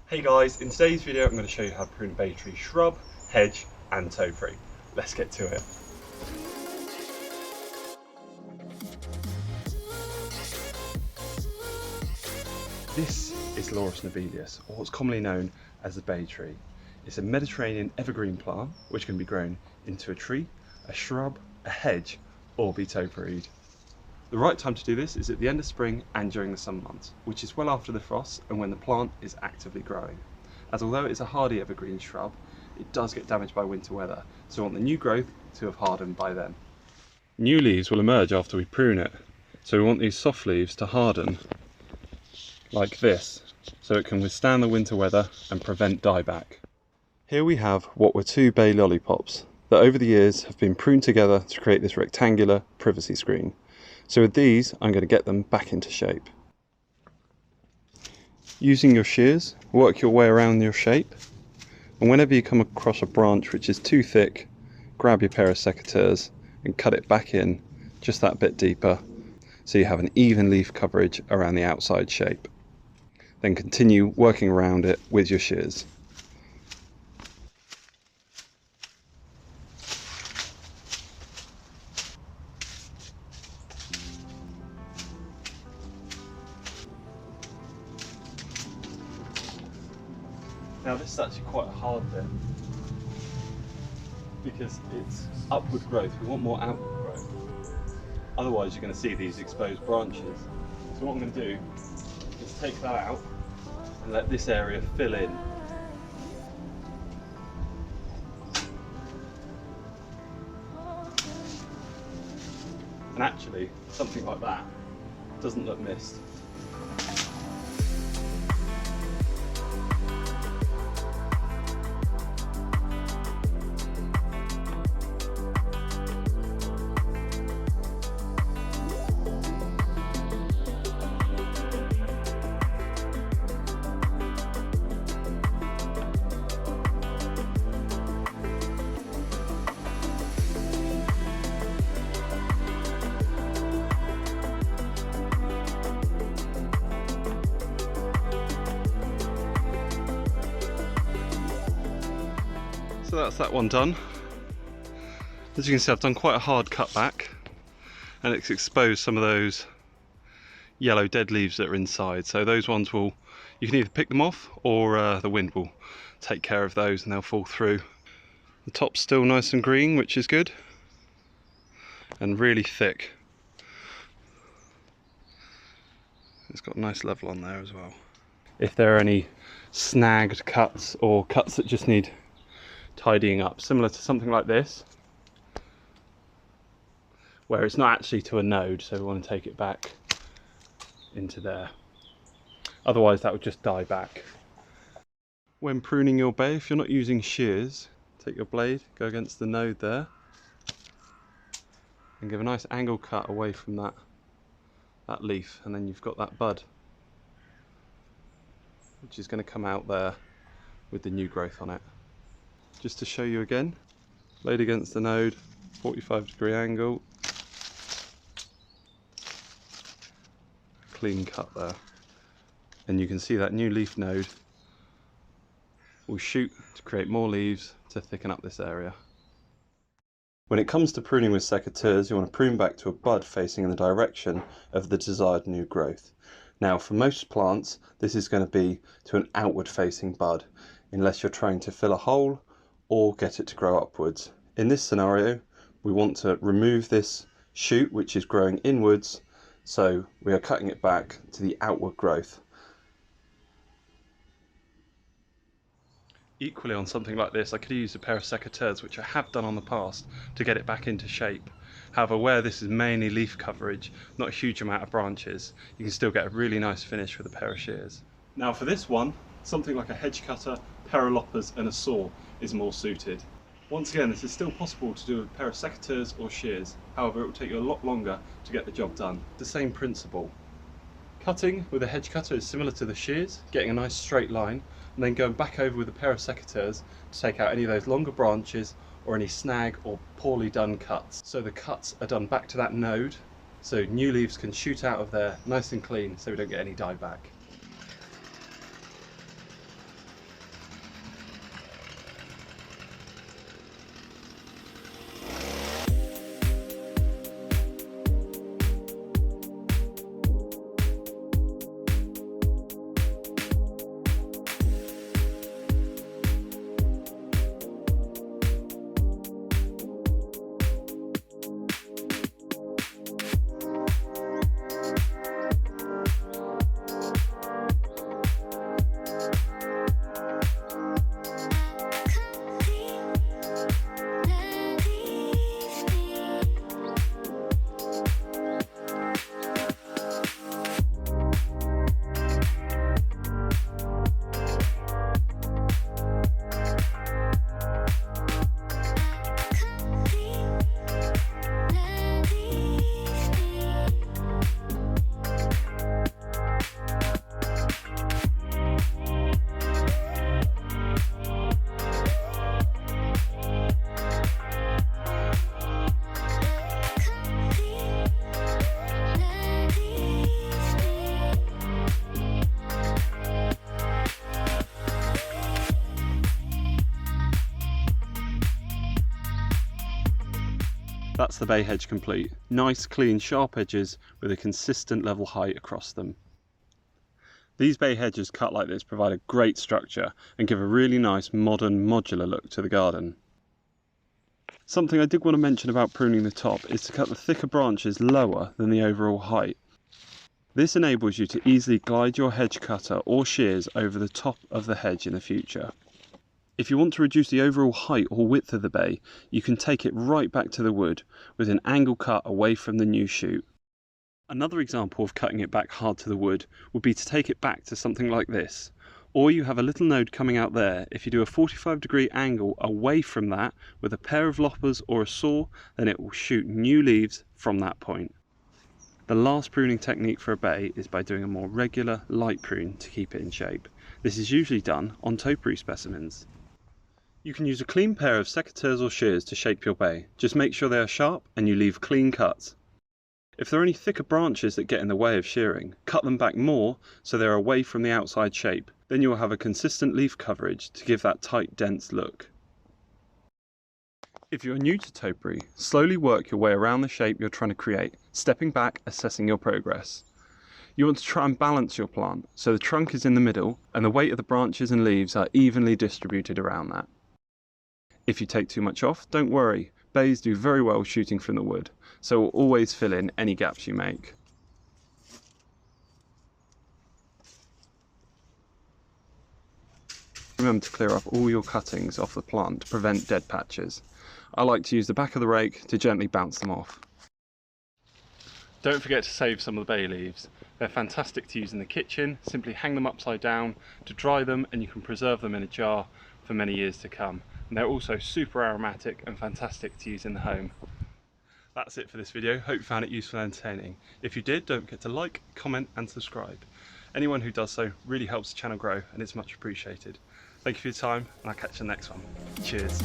Hey guys, in today's video I'm going to show you how to prune a bay tree shrub, hedge and topiary. Let's get to it. This is Laurus Nobilis, or what's commonly known as the bay tree. It's a Mediterranean evergreen plant which can be grown into a tree, a shrub, a hedge or be topiaried. The right time to do this is at the end of spring and during the summer months, which is well after the frost and when the plant is actively growing. As although it's a hardy evergreen shrub, it does get damaged by winter weather, so we want the new growth to have hardened by then. New leaves will emerge after we prune it, so we want these soft leaves to harden like this, so it can withstand the winter weather and prevent dieback. Here we have what were two bay lollipops that over the years have been pruned together to create this rectangular privacy screen. So with these, I'm going to get them back into shape. Using your shears, work your way around your shape, and whenever you come across a branch which is too thick, grab your pair of secateurs and cut it back in just that bit deeper, so you have an even leaf coverage around the outside shape. Then continue working around it with your shears. Now this is actually quite a hard bit because it's upward growth. We want more outward growth. Otherwise you're going to see these exposed branches. So what I'm going to do is take that out and let this area fill in. And actually something like that doesn't look missed. So that's that one done. As you can see, I've done quite a hard cut back and it's exposed some of those yellow dead leaves that are inside. So those ones you can either pick them off or the wind will take care of those and they'll fall through. The top's still nice and green, which is good, and really thick. It's got a nice level on there as well. If there are any snagged cuts or cuts that just need tidying up, similar to something like this, where it's not actually to a node, so we want to take it back into there. Otherwise that would just die back. When pruning your bay, if you're not using shears, take your blade, go against the node there, and give a nice angle cut away from that leaf, and then you've got that bud, which is going to come out there with the new growth on it. Just to show you again, blade against the node, 45-degree angle, clean cut there, and you can see that new leaf node will shoot to create more leaves to thicken up this area. When it comes to pruning with secateurs, you want to prune back to a bud facing in the direction of the desired new growth. Now for most plants this is going to be to an outward facing bud, unless you're trying to fill a hole or get it to grow upwards. In this scenario we want to remove this shoot which is growing inwards, so we are cutting it back to the outward growth. Equally on something like this I could use a pair of secateurs, which I have done on the past, to get it back into shape. However, where this is mainly leaf coverage, not a huge amount of branches, you can still get a really nice finish with a pair of shears. Now for this one, something like a hedge cutter, pair of loppers and a saw is more suited. Once again, this is still possible to do with a pair of secateurs or shears, however it will take you a lot longer to get the job done. The same principle. Cutting with a hedge cutter is similar to the shears, getting a nice straight line, and then going back over with a pair of secateurs to take out any of those longer branches or any snag or poorly done cuts. So the cuts are done back to that node, so new leaves can shoot out of there nice and clean, so we don't get any dieback. That's the bay hedge complete. Nice, clean, sharp edges with a consistent level height across them. These bay hedges cut like this provide a great structure and give a really nice modern modular look to the garden. Something I did want to mention about pruning the top is to cut the thicker branches lower than the overall height. This enables you to easily glide your hedge cutter or shears over the top of the hedge in the future. If you want to reduce the overall height or width of the bay, you can take it right back to the wood with an angle cut away from the new shoot. Another example of cutting it back hard to the wood would be to take it back to something like this. Or you have a little node coming out there. If you do a 45-degree angle away from that with a pair of loppers or a saw, then it will shoot new leaves from that point. The last pruning technique for a bay is by doing a more regular light prune to keep it in shape. This is usually done on topiary specimens. You can use a clean pair of secateurs or shears to shape your bay. Just make sure they are sharp and you leave clean cuts. If there are any thicker branches that get in the way of shearing, cut them back more so they are away from the outside shape. Then you will have a consistent leaf coverage to give that tight, dense look. If you are new to topiary, slowly work your way around the shape you're trying to create, stepping back, assessing your progress. You want to try and balance your plant so the trunk is in the middle and the weight of the branches and leaves are evenly distributed around that. If you take too much off, don't worry, bays do very well shooting from the wood, so we'll always fill in any gaps you make. Remember to clear up all your cuttings off the plant to prevent dead patches. I like to use the back of the rake to gently bounce them off. Don't forget to save some of the bay leaves. They're fantastic to use in the kitchen. Simply hang them upside down to dry them and you can preserve them in a jar for many years to come. And they're also super aromatic and fantastic to use in the home. That's it for this video. Hope you found it useful and entertaining. If you did, don't forget to like, comment and subscribe. Anyone who does so really helps the channel grow and it's much appreciated. Thank you for your time and I'll catch you in the next one. Cheers.